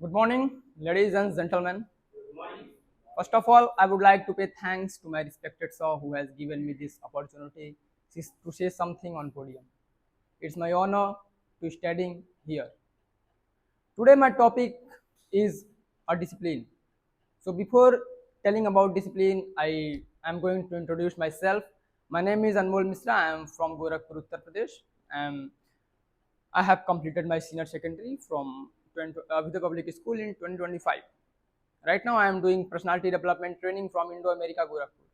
Good morning, ladies and gentlemen. First of all, I would like to pay thanks to my respected sir who has given me this opportunity to say something on podium. It's my honor to studying here. Today my topic is a discipline. So before telling about discipline, I am going to introduce myself. My name is Anmol Misra. I am from Gorakhpur, Uttar Pradesh. And I have completed my senior secondary from Vidya Public School in 2025. Right now, I am doing personality development training from Indo America Gorakhpur.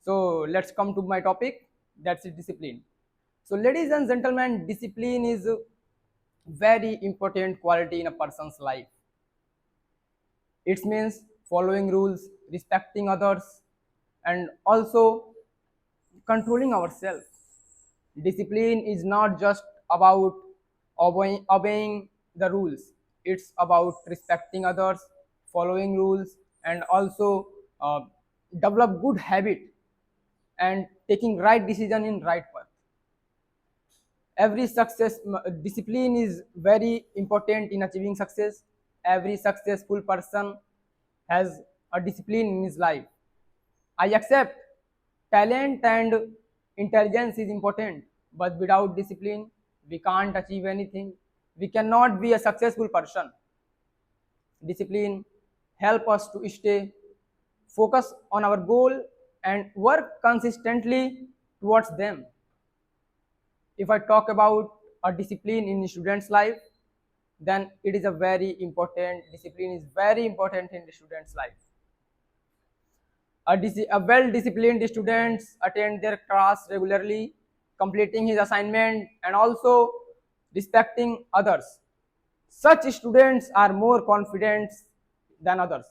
So let's come to my topic. That's it, discipline. So, ladies and gentlemen, discipline is a very important quality in a person's life. It means following rules, respecting others, and also controlling ourselves. Discipline is not just about obeying the rules, it's about respecting others, following rules, and also develop good habit and taking right decision in right path. Every discipline is very important in achieving success. Every successful person has a discipline in his life. I accept talent and intelligence is important, but without discipline, we can't achieve anything. We cannot be a successful person. Discipline help us to stay focused on our goal and work consistently towards them. If I talk about a discipline in student's life, then it is a very important discipline is very important in the student's life. A well-disciplined students attend their class regularly, completing his assignment and also respecting others. Such students are more confident than others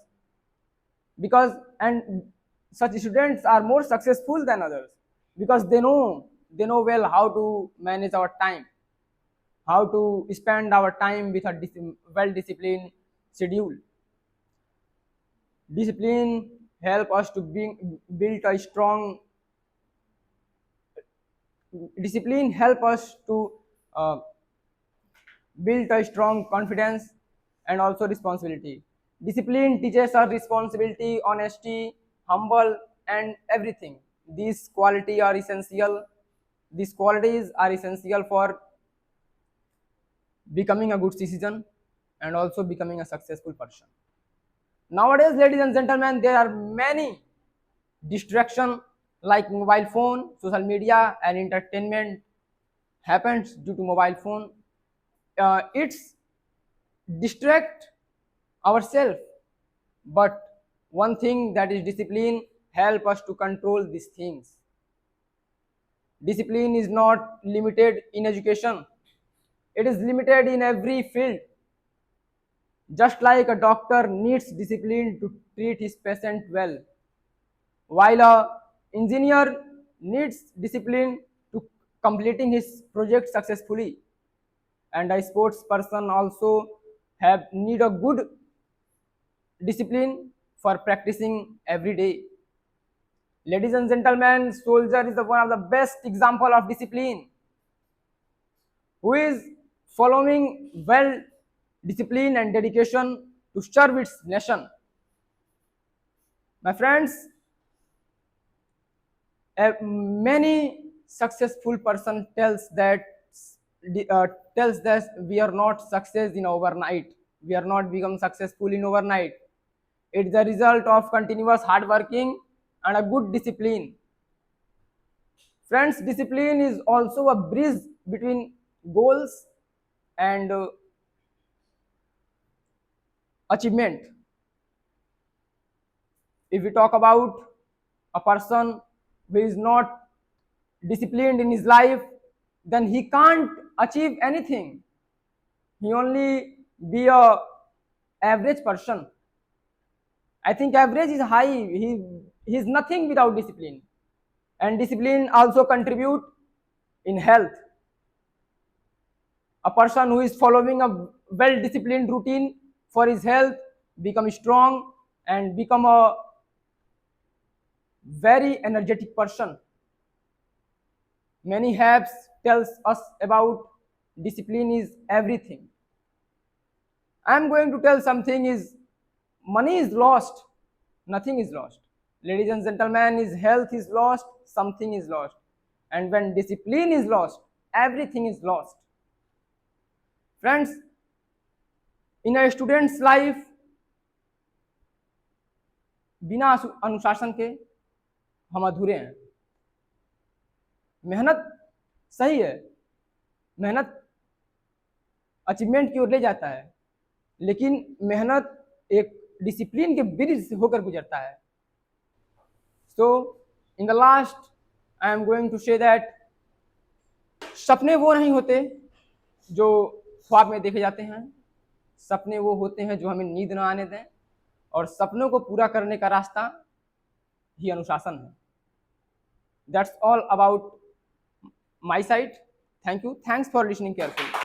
because and such students are more successful than others because they know well how to manage our time, how to spend our time with a well-disciplined schedule. Discipline help us to build a strong discipline help us to uh, build a strong confidence and also responsibility. Discipline teaches us responsibility, honesty, humble, and everything. These qualities are essential for becoming a good citizen and also becoming a successful person. Nowadays, ladies and gentlemen, there are many distraction like mobile phone, social media, and entertainment happens due to mobile phone. It's distract ourselves, but one thing that is discipline help us to control these things. Discipline is not limited in education, it is limited in every field. Just like a doctor needs discipline to treat his patient well, while a engineer needs discipline to completing his project successfully, and a sports person also have need a good discipline for practicing every day. Ladies and gentlemen, soldier is the one of the best example of discipline, who is following well discipline and dedication to serve its nation. My friends, many successful person tells that we are not success in overnight. We are not become successful in overnight. It's the result of continuous hard working and a good discipline. Friends, discipline is also a bridge between goals and achievement. If we talk about a person who is not disciplined in his life, then he can't achieve anything. He only be a average person. I think average is high. He is nothing without discipline. And discipline also contribute in health. A person who is following a well disciplined routine for his health become strong and become a very energetic person. Many apps tells us about discipline is everything. I am going to tell something is money is lost, nothing is lost. Ladies and gentlemen, is health is lost, something is lost. And when discipline is lost, everything is lost. Friends, in a student's life, बिना अनुशासन के हम अधूरे हैं. मेहनत सही है, मेहनत अचीवमेंट की ओर ले जाता है, लेकिन मेहनत एक डिसिप्लिन के ब्रिज से होकर गुजरता है. So in the last I am going to say that सपने वो नहीं होते जो ख्वाब में देखे जाते हैं, सपने वो होते हैं जो हमें नींद न आने दें, और सपनों को पूरा करने का रास्ता ही अनुशासन है. That's all about my side. Thank you. Thanks for listening carefully.